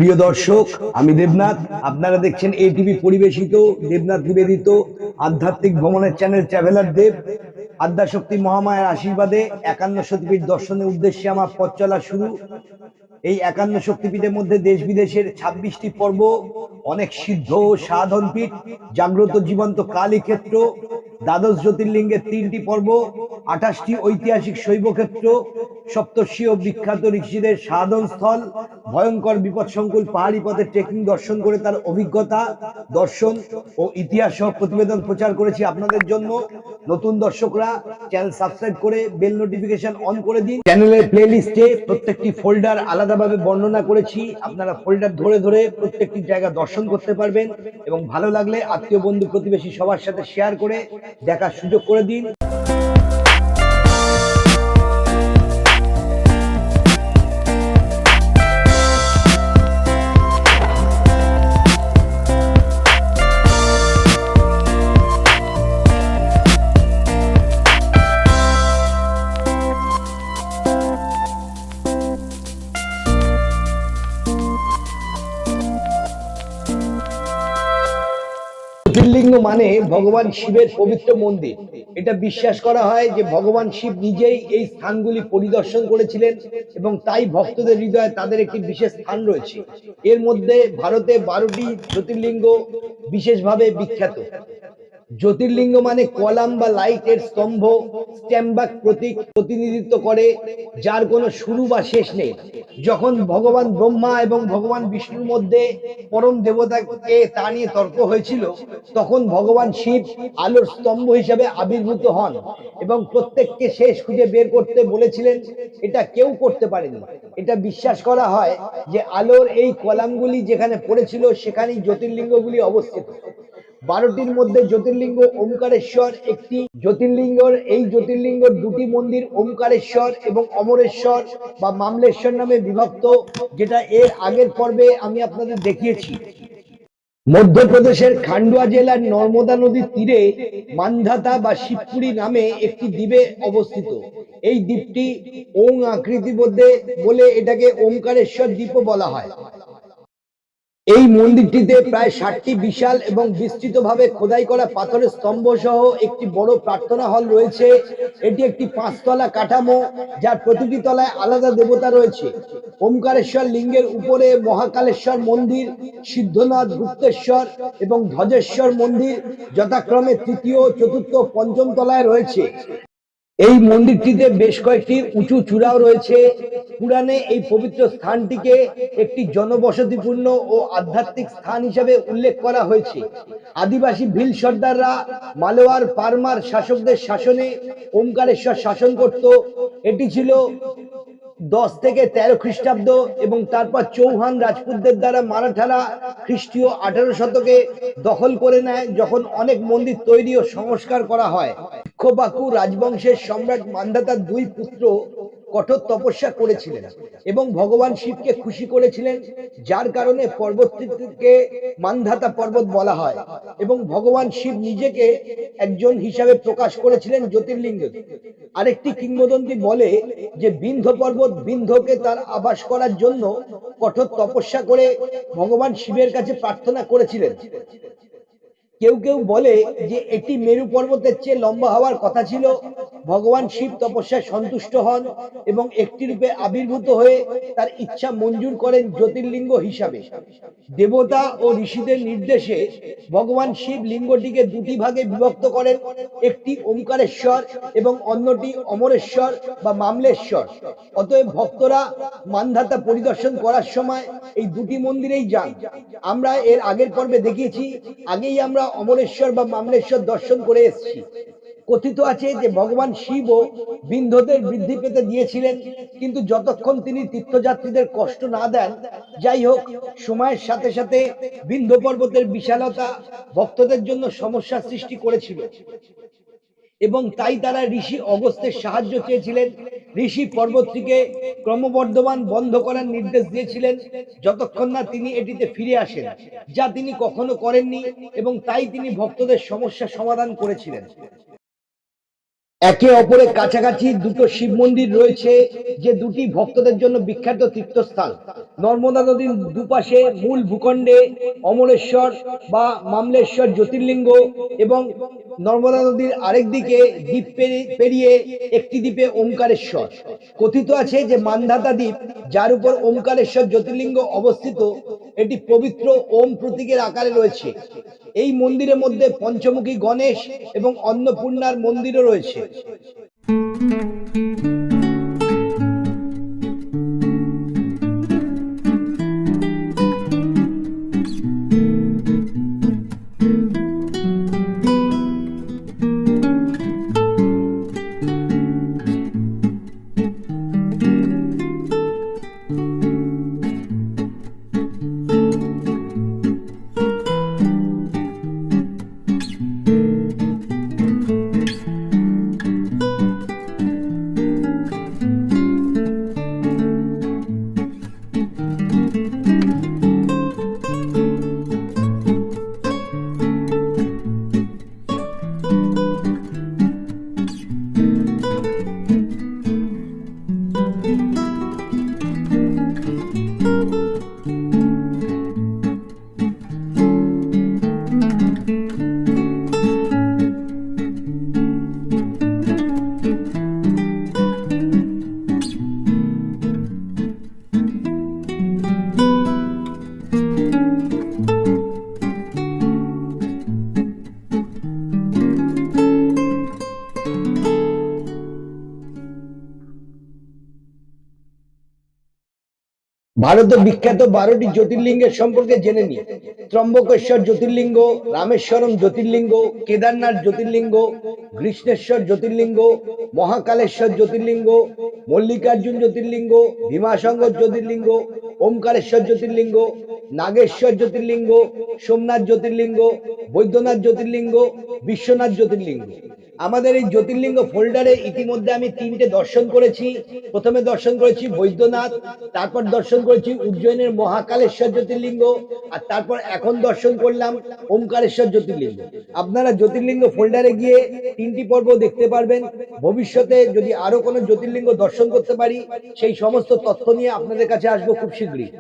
প্রিয় দর্শক, আমি দেবনাথ। আপনারা দেখছেন এটিভি পরিবেশিত দেবনাথ নিবেদিত আধ্যাত্মিক ভ্রমণের চ্যানেল ট্রাভেলার দেব। আদ্যাশক্তি মহামায়ার আশীর্বাদে 51 শক্তিপীঠ দর্শনের উদ্দেশ্যে আমার পথ চলা শুরু। এই 51 শক্তিপীঠের মধ্যে দেশ বিদেশের 26টি পর্ব, অনেক সিদ্ধ ও সাধন পীঠ, জাগ্রত জীবন্ত কালী ক্ষেত্র, দ্বাদশ জ্যোতির্লিঙ্গের 3টি পর্ব, 28টি ঐতিহাসিক শৈব ক্ষেত্র, সপ্তর্ষি ও বিখ্যাত ঋষিদের সাধন স্থল, ভয়ঙ্কর বিপদসংকুল পাহাড়ি পথে ট্রেকিং দর্শন করে তার অভিজ্ঞতা, দর্শন ও ইতিহাস সহ প্রতিবেদন প্রচার করেছি আপনাদের জন্য। নতুন দর্শকরা চ্যানেল সাবস্ক্রাইব করে বেল নোটিফিকেশন অন করে দিন। চ্যানেলের প্লেলিস্টে প্রত্যেকটি ফোল্ডার আলাদাভাবে বর্ণনা করেছি। আপনারা ফোল্ডার ধরে ধরে প্রত্যেকটি জায়গা দর্শন করতে পারবেন এবং ভালো লাগলে আত্মীয় বন্ধু প্রতিবেশী সবার সাথে শেয়ার করে দেখার সুযোগ করে দিন। জ্যোতির্লিঙ্গ মানে ভগবান শিবের পবিত্র মন্দির। এটা বিশ্বাস করা হয় যে ভগবান শিব নিজেই এই স্থানগুলি পরিদর্শন করেছিলেন এবং তাই ভক্তদের হৃদয়ে তাদের একটি বিশেষ স্থান রয়েছে। এর মধ্যে ভারতে 12টি জ্যোতির্লিঙ্গ বিশেষভাবে বিখ্যাত। জ্যোতির্লিঙ্গ মানে কলাম বা লাইটের স্তম্ভ, স্ট্যাম্প বা প্রতীক প্রতিনিধিত্ব করে, যার কোনো শুরু বা শেষ নেই। যখন ভগবান ব্রহ্মা এবং ভগবান বিষ্ণুর মধ্যে পরম দেবতাকে তা নিয়ে তর্ক হয়েছিল, তখন ভগবান শিব আলোর স্তম্ভ হিসাবে আবির্ভূত হন এবং প্রত্যেককে শেষ খুঁজে বের করতে বলেছিলেন। এটা কেউ করতে পারেনি। এটা বিশ্বাস করা হয় যে আলোর এই কলামগুলি যেখানে পড়েছিল সেখানেই জ্যোতির্লিঙ্গগুলি অবস্থিত। 12টির মধ্যে জ্যোতির্লিঙ্গ ওমকারেশ্বর একটি জ্যোতির্লিঙ্গ। এই জ্যোতির্লিঙ্গর দুটি মন্দির ওমকারেশ্বর এবং অমরেশ্বর বা মামলেশ্বর নামে বিভক্ত, যেটা এর আগের পর্বে আমি আপনাদের দেখিয়েছি। মধ্যপ্রদেশের খান্ডুয়া জেলার নর্মদা নদীর তীরে মান্ধাতা বা শিবপুরী নামে একটি দ্বীপে অবস্থিত। এই দ্বীপটি ওং আকৃতিবদ্ধ বলে এটাকে ওমকারেশ্বর দ্বীপও বলা হয়। এই মন্দিরটিতে প্রায় 60টি বিশাল এবং বিস্তৃতভাবে খোদাই করা পাথরের স্তম্ভ সহ একটি বড় প্রার্থনা হল রয়েছে। এটি একটি 5তলা কাঠামো, যার প্রতিটি তলায় আলাদা দেবতা রয়েছে। ওমকারেশ্বর লিঙ্গের উপরে মহাকালেশ্বর মন্দির, সিদ্ধনাথ, গুপ্তেশ্বর এবং ধ্বজেশ্বর মন্দির যথাক্রমে 3য়, 4র্থ, 5ম তলায় রয়েছে। এই মন্দিরটিতে বেশ কয়েকটি উঁচু চূড়াও রয়েছে। পুরাণে এই পবিত্র স্থানটিকে একটি জনবসতিপূর্ণ ও আধ্যাত্মিক স্থান হিসেবে উল্লেখ করা হয়েছে। আদিবাসী ভিল সর্দাররা মালোয়ার পারমার শাসকদের শাসনে ওমকারেশ্বর শাসন করত। এটি ছিল 10 থেকে 13 খ্রিস্টাব্দ এবং তারপর চৌহান রাজপুতদের দ্বারা মারাঠারা খ্রিস্টীয় 18 শতকে দখল করে নেয়, যখন অনেক মন্দির তৈরি ও সংস্কার করা হয়। ইক্ষ্বাকু রাজবংশের সম্রাট মান্ধাতার 2 পুত্র কঠোর তপস্যা করেছিলেন এবং ভগবান শিবকে খুশি করেছিলেন, যার কারণে পর্বতটিকে মান্ধাতা পর্বত বলা হয় এবং ভগবান শিব নিজেকে একজন হিসাবে প্রকাশ করেছিলেন জ্যোতির্লিঙ্গে। আরেকটি কিংবদন্তি বলে যে বিন্ধ্য পর্বত বিন্ধ্যকে তার আবাস করার জন্য কঠোর তপস্যা করে ভগবান শিবের কাছে প্রার্থনা করেছিলেন। কেউ কেউ বলে যে এটি মেরু পর্বতের চেয়ে লম্বা হওয়ার কথা ছিল। ভগবান শিব তপস্যায় সন্তুষ্ট হন এবং একটি রূপে আবির্ভূত হয়ে তার ইচ্ছা মঞ্জুর করেন জ্যোতির্লিঙ্গ হিসাবে। দেবতা ও ঋষিদের নির্দেশে ভগবান শিব লিঙ্গটিকে 2টি ভাগে বিভক্ত করেন, একটি ওমকারেশ্বর এবং অন্যটি অমরেশ্বর বা মামলেশ্বর। অতএব ভক্তরা মান্ধাতা পরিদর্শন করার সময় এই 2টি মন্দিরেই যান। আমরা এর আগের পর্বে দেখিয়েছি, আগেই আমরা অমরেশ্বর বা মামলেশ্বর দর্শন করে এসেছি। কথিত আছে যে ভগবান শিবও বিন্ধ্যদের বৃদ্ধি পেতে দিয়েছিলেন, কিন্তু যতক্ষণ তিনি তীর্থযাত্রীদের কষ্ট না দেন। যাই হোক, সময়ের সাথে সাথে বিন্ধ্য পর্বতের বিশালতা ভক্তদের জন্য সমস্যার সৃষ্টি করেছিল এবং তাই তারা ঋষি অগস্ত্যের সাহায্য চেয়েছিলেন। ঋষি পর্বতটিকে ক্রমবর্ধমান বন্ধ করার নির্দেশ দিয়েছিলেন যতক্ষণ না তিনি এটিতে ফিরে আসেন, যা তিনি কখনো করেননি এবং তাই তিনি ভক্তদের সমস্যা সমাধান করেছিলেন। একে অপরের কাছাকাছি দুটো শিব মন্দির রয়েছে, যে দুটি ভক্তদের জন্য বিখ্যাত তীর্থস্থান। নর্মদা নদীর দুপাশে মূল ভূখণ্ডে অমরেশ্বর বা মামলেশ্বর জ্যোতির্লিঙ্গ, এবং নর্মদা নদীর আরেক দিকে দ্বীপ পেরিয়ে একটি দ্বীপে ওমকারেশ্বর। কথিত আছে যে মান্ধাতা দ্বীপ, যার উপর ওমকারেশ্বর জ্যোতির্লিঙ্গ অবস্থিত, এটি পবিত্র ওম প্রতীকের আকারে রয়েছে। এই মন্দিরের মধ্যে পঞ্চমুখী গণেশ এবং অন্নপূর্ণার মন্দিরও রয়েছে। ভারতের বিখ্যাত 12টি জ্যোতির্লিঙ্গের সম্পর্কে জেনে নিই। ত্রম্বকেশ্বর জ্যোতির্লিঙ্গ, রামেশ্বরম জ্যোতির্লিঙ্গ, কেদারনাথ জ্যোতির্লিঙ্গ, কৃষ্ণেশ্বর জ্যোতির্লিঙ্গ, মহাকালেশ্বর জ্যোতির্লিঙ্গ, মল্লিকার্জুন জ্যোতির্লিঙ্গ, ভীমাশঙ্কর জ্যোতির্লিঙ্গ, ওমকারেশ্বর জ্যোতির্লিঙ্গ, নাগেশ্বর জ্যোতির্লিঙ্গ, সোমনাথ জ্যোতির্লিঙ্গ, বৈদ্যনাথ জ্যোতির্লিঙ্গ, বিশ্বনাথ জ্যোতির্লিঙ্গ। আমাদের এই জ্যোতির্লিঙ্গ ফোল্ডারে ইতিমধ্যে আমি 3টে দর্শন করেছি। প্রথমে দর্শন করেছি বৈদ্যনাথ, তারপর দর্শন করেছি উজ্জয়নের মহাকালেশ্বর জ্যোতির্লিঙ্গ, আর তারপর এখন দর্শন করলাম ওমকারেশ্বর জ্যোতির্লিঙ্গ। আপনারা জ্যোতির্লিঙ্গ ফোল্ডারে গিয়ে 3টি পর্ব দেখতে পারবেন। ভবিষ্যতে যদি আরো কোনো জ্যোতির্লিঙ্গ দর্শন করতে পারি, সেই সমস্ত তথ্য নিয়ে আপনাদের কাছে আসবো খুব শীঘ্রই।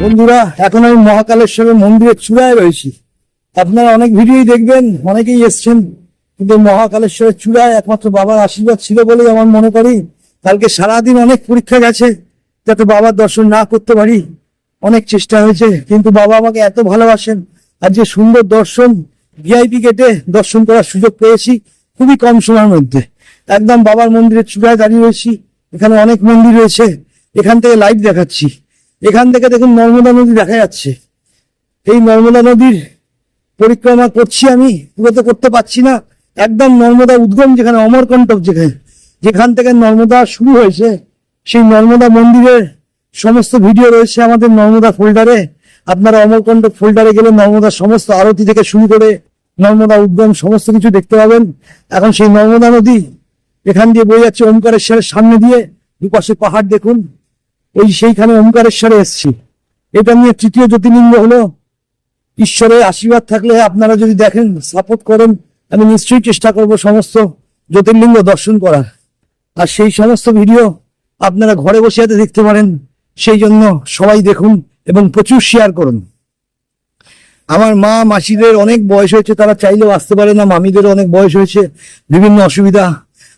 বন্ধুরা, এখন আমি মহাকালেশ্বরের মন্দিরের চূড়ায় রয়েছি। আপনারা অনেক ভিডিওই দেখবেন, অনেকেই এসছেন, কিন্তু মহাকালেশ্বরের চূড়ায় একমাত্র বাবার আশীর্বাদ ছিল বলেই আমার মনে করি। কালকে সারাদিন অনেক পরীক্ষা গেছে যাতে বাবার দর্শন না করতে পারি, অনেক চেষ্টা হয়েছে, কিন্তু বাবা আমাকে এত ভালোবাসেন। আর যে সুন্দর দর্শন, ভিআইপি গেটে দর্শন করার সুযোগ পেয়েছি খুবই কম সময়ের মধ্যে। একদম বাবার মন্দিরের চূড়ায় দাঁড়িয়ে রয়েছি। এখানে অনেক মন্দির রয়েছে, এখান থেকে লাইভ দেখাচ্ছি। এখান থেকে দেখুন নর্মদা নদী দেখা যাচ্ছে। এই নর্মদা নদীর পরিক্রমা করছি আমি, পুরো তো করতে পারছি না। একদম নর্মদা উদ্গম যেখানে, অমরকণ্টক যেখান থেকে নর্মদা শুরু হয়েছে, সেই নর্মদা মন্দিরের সমস্ত ভিডিও রয়েছে আমাদের নর্মদা ফোল্ডারে। আপনারা অমরকণ্টক ফোল্ডারে গেলে নর্মদার সমস্ত আরতি থেকে শুরু করে নর্মদা উদ্গম সমস্ত কিছু দেখতে পাবেন। এখন সেই নর্মদা নদী এখান দিয়ে বয়ে যাচ্ছে ওমকারেশ্বরের সামনে দিয়ে। দুপাশে পাহাড় দেখুন, ওই সেইখানে ওমকারেশ্বরে এসছি। এটা নিয়ে তৃতীয় জ্যোতির্লিঙ্গ হলো। ঈশ্বরের আশীর্বাদ থাকলে, আপনারা যদি দেখেন, সাপোর্ট করেন, আমি নিশ্চয়ই চেষ্টা করব সমস্ত জ্যোতির্লিঙ্গ দর্শন করার। আর সেই সমস্ত ভিডিও আপনারা ঘরে বসে হাতে দেখতে পারেন। সেই জন্য সবাই দেখুন, এবং প্রচুর শেয়ার করুন। আমার মা মাসিদের অনেক বয়স হয়েছে, তারা চাইলেও আসতে পারে না, মামিদেরও অনেক বয়স হয়েছে, বিভিন্ন অসুবিধা।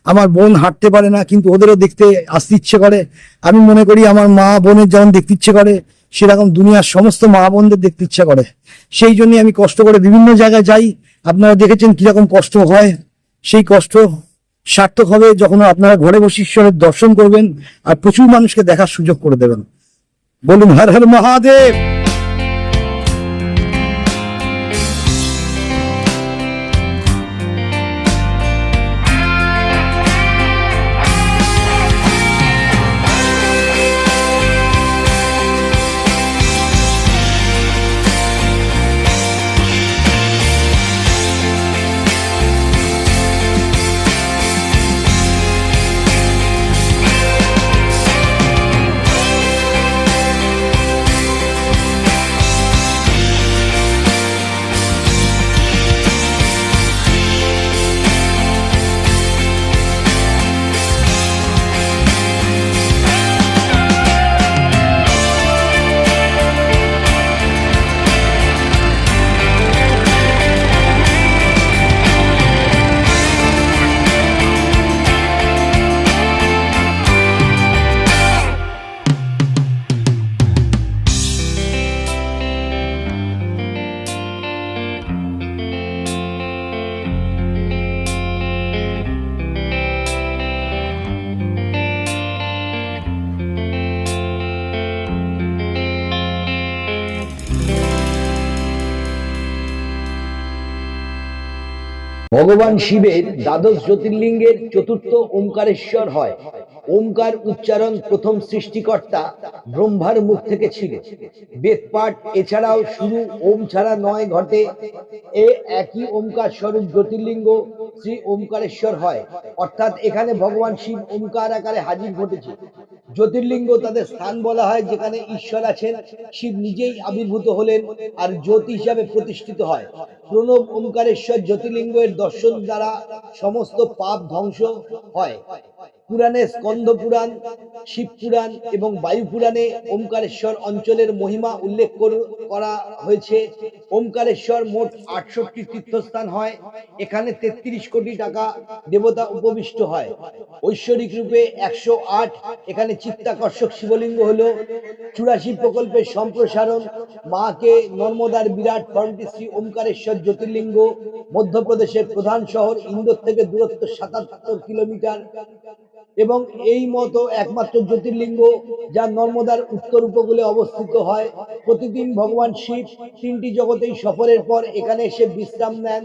আমার বোন হাঁটতে পারে না, কিন্তু ওদেরও দেখতে আসতে ইচ্ছে করে। আমি মনে করি আমার মা বোনের যেমন দেখতে ইচ্ছে করে, সেরকম দুনিয়ার সমস্ত মা বোনদের দেখতে ইচ্ছা করে। সেই জন্যই আমি কষ্ট করে বিভিন্ন জায়গায় যাই। আপনারা দেখেছেন কিরকম কষ্ট হয়, সেই কষ্ট সার্থক হবে যখন আপনারা ঘরে বসে ঈশ্বরের দর্শন করবেন আর প্রচুর মানুষকে দেখার সুযোগ করে দেবেন। বলুন হর হর মহাদেব। ভগবান শিবের দ্বাদশ জ্যোতির্লিঙ্গের চতুর্থ ওমকারেশ্বর হয়। ওমকার উচ্চারণ প্রথম সৃষ্টিকর্তা ব্রহ্মার মুখ থেকে ছিল। বেদপাঠ এছাড়াও শুরু ওম ছাড়া নয় ঘটে। এ একই ওমকার স্বরূপ জ্যোতির্লিঙ্গ শ্রী ওমকারেশ্বর হয়, অর্থাৎ এখানে ভগবান শিব ওমকার আকারে হাজির ঘটেছে। জ্যোতির্লিঙ্গ তাদের স্থান বলা হয় যেখানে ঈশ্বর আছেন, শিব নিজেই আবির্ভূত হলেন আর জ্যোতি হিসাবে প্রতিষ্ঠিত হয়। প্রণব ওমকারেশ্বর জ্যোতির্লিঙ্গের দর্শন দ্বারা সমস্ত পাপ ধ্বংস হয়। পুরাণে স্কন্দ পুরাণ, শিব পুরাণ এবং বায়ু পুরাণে ওমকারেশ্বর অঞ্চলের মহিমা উল্লেখ করা হয়েছে। ওমকারেশ্বর মোট 68টি তীর্থস্থান হয়। এখানে 33 কোটি টাকা দেবতা উপবিষ্ট হয়। ঐশ্বরিক রূপে 108। এখানে চিত্তাকর্ষক শিবলিঙ্গ হলো 84 প্রকল্পের সম্প্রসারণ। মাকে নর্মদার বিরাট ফর্মটি শ্রী ওমকারেশ্বর জ্যোতির্লিঙ্গ। মধ্যপ্রদেশের প্রধান শহর ইন্দোর থেকে দূরত্ব 77 কিলোমিটার এবং এই মতো একমাত্র জ্যোতির্লিঙ্গ যা নর্মদার উত্তর উপকূলে অবস্থিত হয়। প্রতিদিন ভগবান শিব 3টি জগতেই সফরের পর এখানে এসে বিশ্রাম নেন।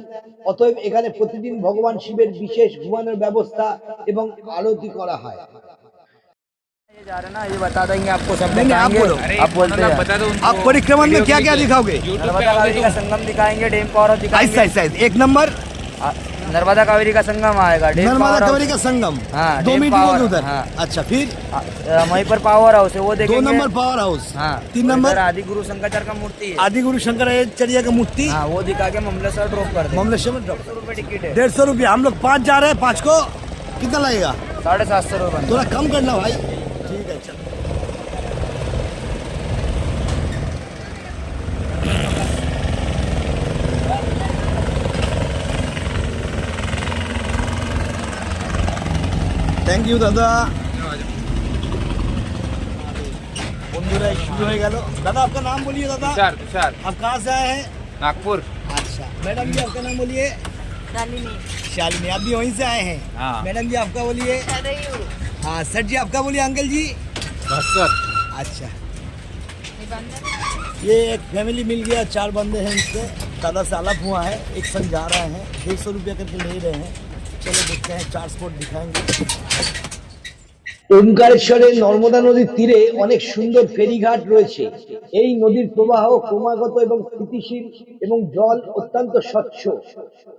অতএব এখানে প্রতিদিন ভগবান শিবের বিশেষ ঘুমানোর ব্যবস্থা এবং আরতি করা হয়। ये जा रहे ना, ये बता देंगे आपको सब नहीं, आप बताएंगे। बोलो। आप बोलते हैं बता दो उनको। आप परिक्रमण में क्या क्या दिखाओगे? नर्मदा कावेरी का संगम दिखाएंगे, डेम पावर दिखाएंगे। ऐसा एक नंबर नर्मदा कावेरी का संगम आएगा, डेम नर्मदा पावर कावेरी का संगम। हाँ, 2 डेम मीटर पावर, होगी उधर। हाँ। अच्छा, फिर वहीं पर पावर हाउस है, वो 2 देखेंगे। Number power house. हाँ, 3 नंबर आदि गुरु शंकराचार्य का मूर्ति है। आदि गुरु शंकराचार्य का मूर्ति। हाँ, वो दिखा के ममलेश्वर ड्रॉप कर देंगे। ममलेश्वर में drop। 150 रुपए टिकट है। 150 रुपया। हम लोग 5 जा रहे हैं, 5 को कितना लगेगा? 750 रुपए। थोड़ा कम करना भाई। ठीक है, चलो। থ্যাংক ইউ দাদা। বন্ধুরা শুরু হয়ে গেল। दादा आपका नाम बोलिए दादा। तुषार तुषार आप कहाँ से आए हैं? नागपुर। अच्छा मैडम जी आपका नाम बोलिए। शालिनी शालिनी, आप भी वहीं से आए हैं? हाँ। मैडम जी आपका बोलिए। सरयू हाँ सर जी आपका बोलिए। अंकल जी। भास्कर। अच्छा निबंधन ये एक फैमिली मिल गया, 4 बंदे हैं इससे। दादा से अलग हुआ है, एक संग जा रहे हैं, 150 रुपया करके ले रहे हैं। चलो देखते हैं, 4 स्पॉट दिखाएंगे। ওমকারেশ্বরের নর্মদা নদীর তীরে অনেক সুন্দর ফেরিঘাট রয়েছে। এই নদীর প্রবাহ ক্রমাগত এবং স্থিতিশীল এবং জল অত্যন্ত স্বচ্ছ।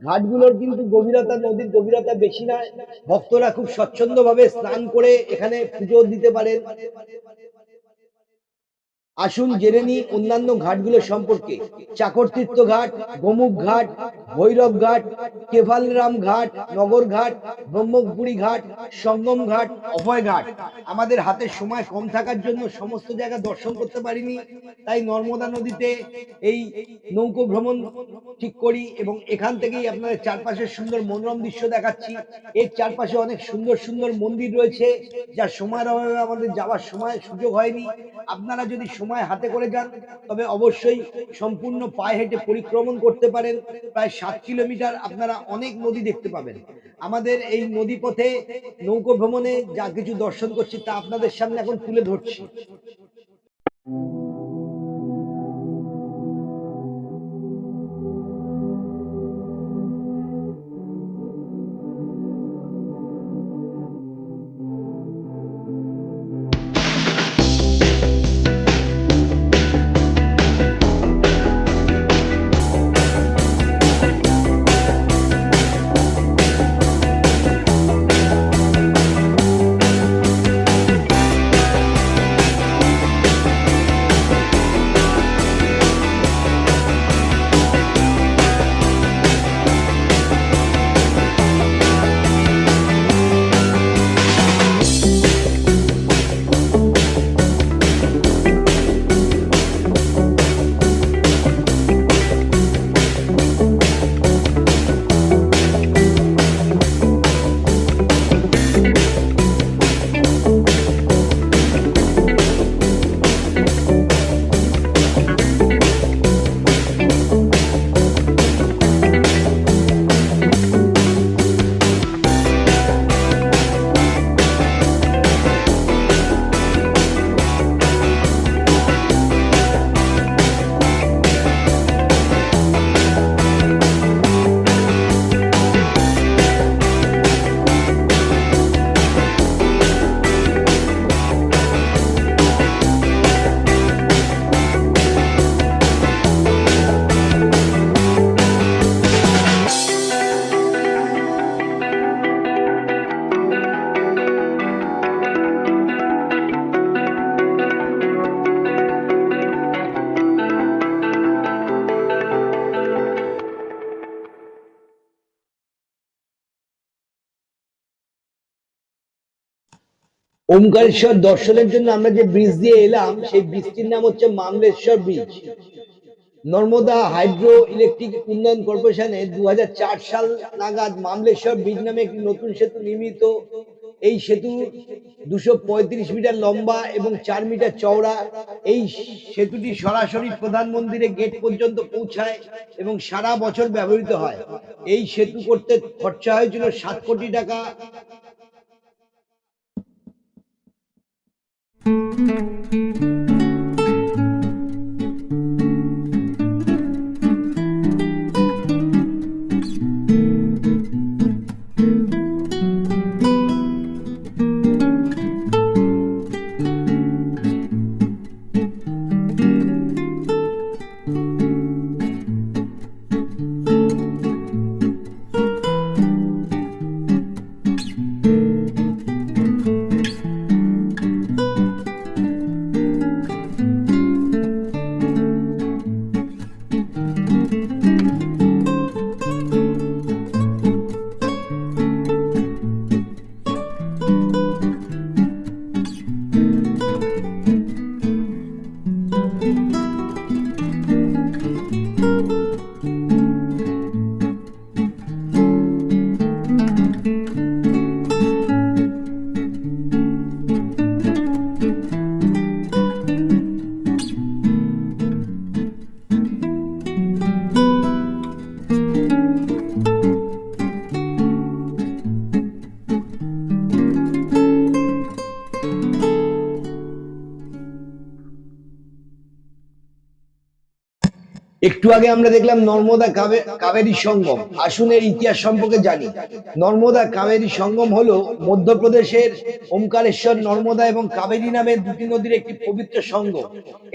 ঘাটগুলোর কিন্তু গভীরতা, নদীর গভীরতা বেশি নয়। ভক্তরা খুব স্বচ্ছন্দভাবে স্নান করে এখানে পুজো দিতে পারেন। আসুন জেনে নিই অন্যান্য ঘাটগুলো সম্পর্কে। চাকরতীর্থ ঘাট, গোমুখ ঘাট, ভৈরব ঘাট, কেভালরাম ঘাট, নগর ঘাট, ব্রহ্মপুরী ঘাট, সঙ্গম ঘাট, অভয় ঘাট। আমাদের হাতে সময় কম থাকার জন্য সমস্ত জায়গা দর্শন করতে পারিনি, তাই নর্মদা নদীতে এই নৌকো ভ্রমণ ঠিক করি এবং এখান থেকেই আপনাদের চারপাশের সুন্দর মনোরম দৃশ্য দেখাচ্ছি। এর চারপাশে অনেক সুন্দর সুন্দর মন্দির রয়েছে, যা সময়ের অভাবে আমাদের যাওয়ার সময় সুযোগ হয়নি। আপনারা যদি সময় হাতে করে যান তবে অবশ্যই সম্পূর্ণ পায়ে হেঁটে পরিক্রমণ করতে পারেন। প্রায় 7 কিলোমিটার আপনারা অনেক নদী দেখতে পাবেন। আমাদের এই নদী পথে নৌকো ভ্রমণে যা কিছু দর্শন করছি তা আপনাদের সামনে এখন তুলে ধরছি। ওমকারেশ্বর দর্শনের জন্য আমরা যে ব্রিজ দিয়ে এলাম সেই ব্রিজটির নাম হচ্ছে Mamleshwar bridge. Narmada hydro electric উন্নয়ন কর্পোরেশনে 2004 সাল নাগাদ মামলেশ্বর ব্রিজ নামে একটি নতুন সেতু নির্মিত। এই সেতু 235 মিটার লম্বা এবং 4 মিটার চওড়া। এই সেতুটি সরাসরি প্রধান মন্দিরের গেট পর্যন্ত পৌঁছায় এবং সারা বছর ব্যবহৃত হয়। এই সেতু করতে খরচা হয়েছিল 7 কোটি টাকা। একটু আগে আমরা দেখলাম নর্মদা কাবেরী সঙ্গম। আসুন এর ইতিহাস সম্পর্কে জানি। নর্মদা কাবেরী সঙ্গম হলো মধ্যপ্রদেশের ওমকারেশ্বর নর্মদা এবং কাবেরী নামে দুটি নদীর একটি পবিত্র সঙ্গম।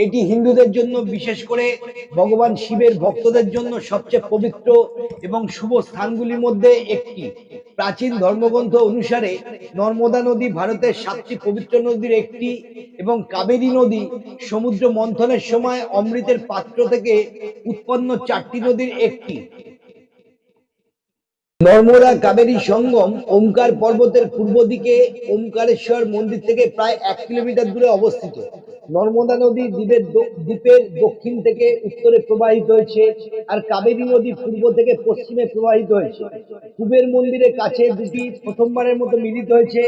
এটি হিন্দুদের জন্য, বিশেষ করে ভগবান শিবের ভক্তদের জন্য সবচেয়ে পবিত্র এবং শুভ স্থানগুলির মধ্যে একটি। প্রাচীন ধর্মগ্রন্থ অনুসারে নর্মদা নদী ভারতের 7টি পবিত্র নদীর একটি এবং কাবেরী নদী সমুদ্র মন্থনের সময় অমৃতের পাত্র থেকে উৎপন্ন 4টি নদীর একটি। নর্মদা কাবেরী সঙ্গম ওমকার পর্বতের পূর্ব দিকে ওমকারেশ্বর মন্দির থেকে প্রায় 1 কিলোমিটার দূরে অবস্থিত। নর্মদা নদী দ্বীপের দক্ষিণ থেকে উত্তরে প্রবাহিত হয়েছে, আর কাবেরী নদী পূর্ব থেকে পশ্চিমে প্রবাহিত হয়েছে। কুবের মন্দিরের কাছে দুটি প্রথমবারের মতো মিলিত হয়েছে,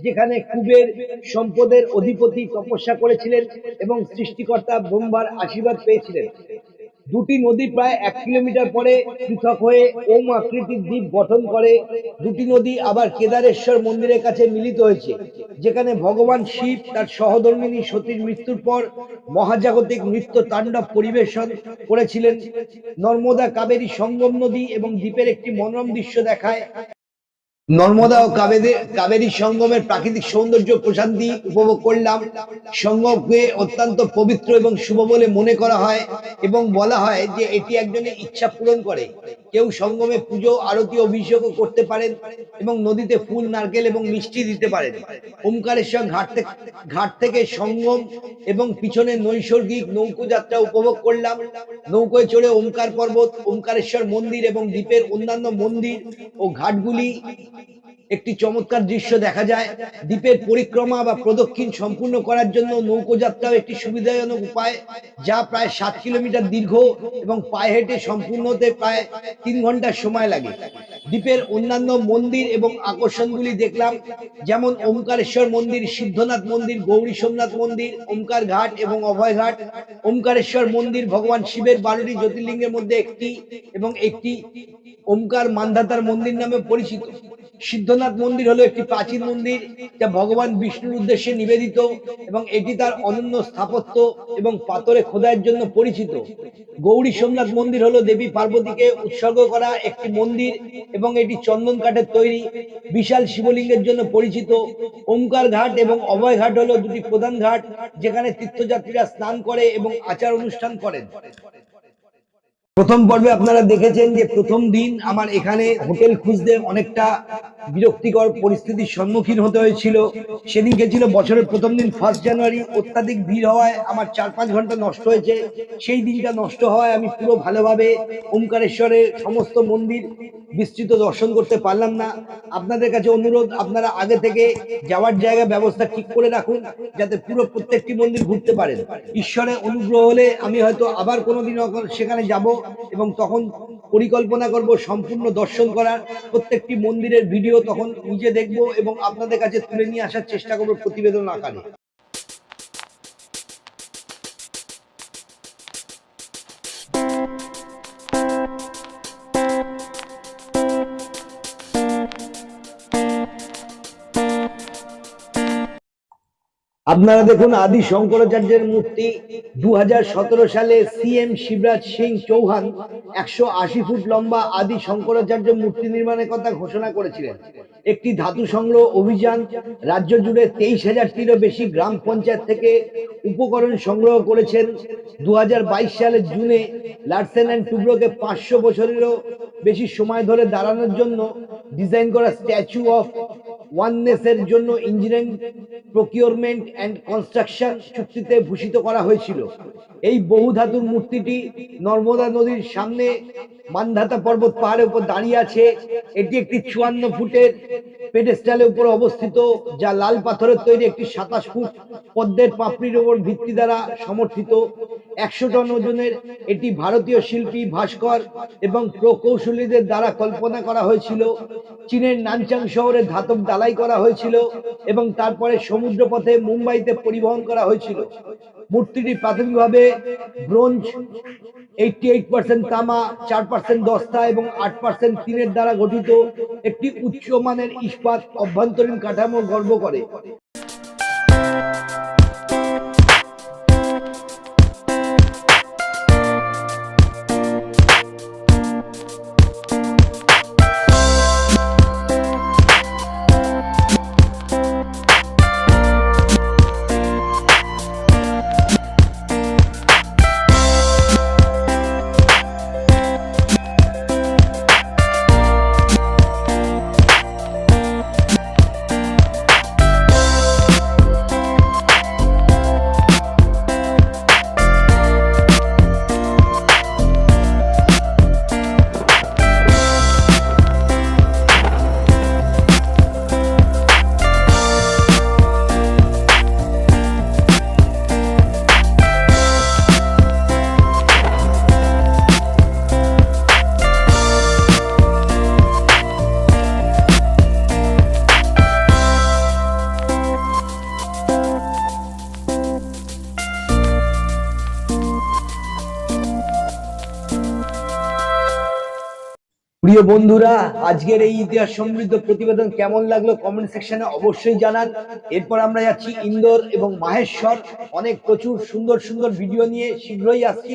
যেখানে কুবের সম্পদের অধিপতি তপস্যা করেছিলেন এবং সৃষ্টিকর্তা ব্রহ্মার আশীর্বাদ পেয়েছিলেন। দুটি নদী প্রায় 1 কিলোমিটার পরে পৃথক হয়ে ওম আকৃতির দ্বীপ গঠন করে। দুটি নদী আবার কেদারেশ্বর মন্দিরের কাছে মিলিত হয়েছে, যেখানে ভগবান শিব তার সহধর্মিণী সতীর মৃত্যুর পর মহাজাগতিক নৃত্য তাণ্ডব পরিবেশন করেছিলেন। নর্মদা কাবেরী সঙ্গম নদী এবং দ্বীপের একটি মনোরম দৃশ্য দেখায়। নর্মদা ও কাবেরী সঙ্গমের প্রাকৃতিক সৌন্দর্য প্রশান্তি উপভোগ করলাম। সঙ্গমকে অত্যন্ত পবিত্র এবং শুভ বলে মনে করা হয় এবং বলা হয় যে এটি একজনের ইচ্ছা পূরণ করে। কেউ সঙ্গমে পুজো, আরতি, অভিষেকও করতে পারেন এবং নদীতে ফুল, নারকেল এবং মিষ্টি দিতে পারেন। ওমকারেশ্বর ঘাট থেকে সঙ্গম এবং পিছনে নৈসর্গিক নৌকো যাত্রা উপভোগ করলাম। নৌকোয় চড়ে ওমকার পর্বত, ওমকারেশ্বর মন্দির এবং দ্বীপের অন্যান্য মন্দির ও ঘাটগুলি একটি চমৎকার দৃশ্য দেখা যায়। দ্বীপের পরিক্রমা বা প্রদক্ষিণ সম্পূর্ণ করার জন্য নৌকো যাত্রাও একটি সুবিধাজনক উপায়, যা প্রায় 7 কিলোমিটার দীর্ঘ এবং পায়ে হেঁটে সম্পূর্ণ হতে প্রায় 3 ঘন্টার সময় লাগে। দ্বীপের অন্যান্য মন্দির এবং আকর্ষণগুলি দেখলাম, যেমন ওমকারেশ্বর মন্দির, সিদ্ধনাথ মন্দির, গৌরী সোমনাথ মন্দির, ওমকার ঘাট এবং অভয় ঘাট। ওমকারেশ্বর মন্দির ভগবান শিবের 12টি জ্যোতির্লিঙ্গের মধ্যে একটি এবং একটি ওমকার মান্ধাতার মন্দির নামে পরিচিত। সিদ্ধনাথ মন্দির হলো একটি প্রাচীন মন্দির যা ভগবান বিষ্ণুর উদ্দেশ্যে নিবেদিত এবং এটি তার অনন্য স্থাপত্য এবং পাথরে খোদাইয়ের জন্য পরিচিত। গৌরী সোমনাথ মন্দির হলো দেবী পার্বতীকে উৎসর্গ করা একটি মন্দির এবং এটি চন্দন কাঠের তৈরি বিশাল শিবলিঙ্গের জন্য পরিচিত। ওমকার ঘাট এবং অভয় ঘাট হলো দুটি প্রধান ঘাট, যেখানে তীর্থযাত্রীরা স্নান করে এবং আচার অনুষ্ঠান করেন। প্রথম পর্বে আপনারা দেখেছেন যে প্রথম দিন আমার এখানে হোটেল খুঁজতে অনেকটা বিরক্তিকর পরিস্থিতির সম্মুখীন হতে হয়েছিল। সেদিনকে ছিল বছরের প্রথম দিন, 1 জানুয়ারি। অত্যাধিক ভিড় হওয়ায় আমার 4-5 ঘন্টা নষ্ট হয়েছে। সেই দিনটা নষ্ট হওয়ায় আমি পুরো ভালোভাবে ওমকারেশ্বরের সমস্ত মন্দির বিস্তৃত দর্শন করতে পারলাম না। আপনাদের কাছে অনুরোধ, আপনারা আগে থেকে যাওয়ার জায়গা ব্যবস্থা ঠিক করে রাখুন, যাতে পুরো প্রত্যেকটি মন্দির ঘুরতে পারেন। ঈশ্বরের অনুগ্রহ হলে আমি হয়তো আবার কোনোদিন সেখানে যাব এবং তখন পরিকল্পনা করব সম্পূর্ণ দর্শন করার। প্রত্যেকটি মন্দিরের ভিডিও তখন নিজে দেখব এবং আপনাদের কাছে তুলে নিয়ে আসার চেষ্টা করব প্রতিবেদন আকারে। আপনারা দেখুন আদি শঙ্করাচার্যের মূর্তি। 2017 সালে সিএম শিবরাজ সিং চৌহান 180 ফুট লম্বা আদি শঙ্করাচার্য মূর্তি নির্মাণের কথা ঘোষণা করেছিলেন। একটি ধাতু সংগ্রহ অভিযান রাজ্য জুড়ে 23,000টিরও বেশি গ্রাম পঞ্চায়েত থেকে উপকরণ সংগ্রহ করেছেন। 2022 সালের জুনে লারসেন অ্যান্ড টুব্রোকে 500 বছরেরও বেশি সময় ধরে দাঁড়ানোর জন্য ডিজাইন করা স্ট্যাচু অফ ওয়াননেসের জন্য ইঞ্জিনিয়ারিং, প্রকিউরমেন্ট অ্যান্ড কনস্ট্রাকশন চুক্তিতে ভূষিত করা হয়েছিল। এই বহু ধাতুর মূর্তিটি নর্মদা নদীর সামনে মান্ধাতা পর্বত পাহাড়ের উপর দাঁড়িয়ে আছে। এটি একটি 54 ফুটের পেডেস্টালের উপর অবস্থিত, যা লাল পাথরের তৈরি একটি 27 ফুট পদ্মের পাপড়ির উপর ভিত্তি দ্বারা সমর্থিত। 100 টন ওজনের এটি ভারতীয় শিল্পী, ভাস্কর এবং প্রকৌশলীদের দ্বারা কল্পনা করা হয়েছিল। চীনের নানচাং শহরে ধাতব ডালাই করা হয়েছিল এবং তারপরে সমুদ্রপথে মুম্বাইতে পরিবহন করা হয়েছিল। মূর্তিটি প্রাথমিকভাবে ব্রোঞ্জ, 88% তামা, 4% দস্তা এবং 8% টিনের দ্বারা গঠিত একটি উচ্চমানের ইস্পাত অভ্যন্তরীণ কাঠামো গর্ব করে। প্রিয় বন্ধুরা, আজকের এই ইতিহাস সমৃদ্ধ প্রতিবেদন কেমন লাগলো কমেন্ট সেকশনে অবশ্যই জানান। এরপর আমরা যাচ্ছি ইন্দোর এবং মাহেশ্বর, অনেক প্রচুর সুন্দর সুন্দর ভিডিও নিয়ে শীঘ্রই আসছি।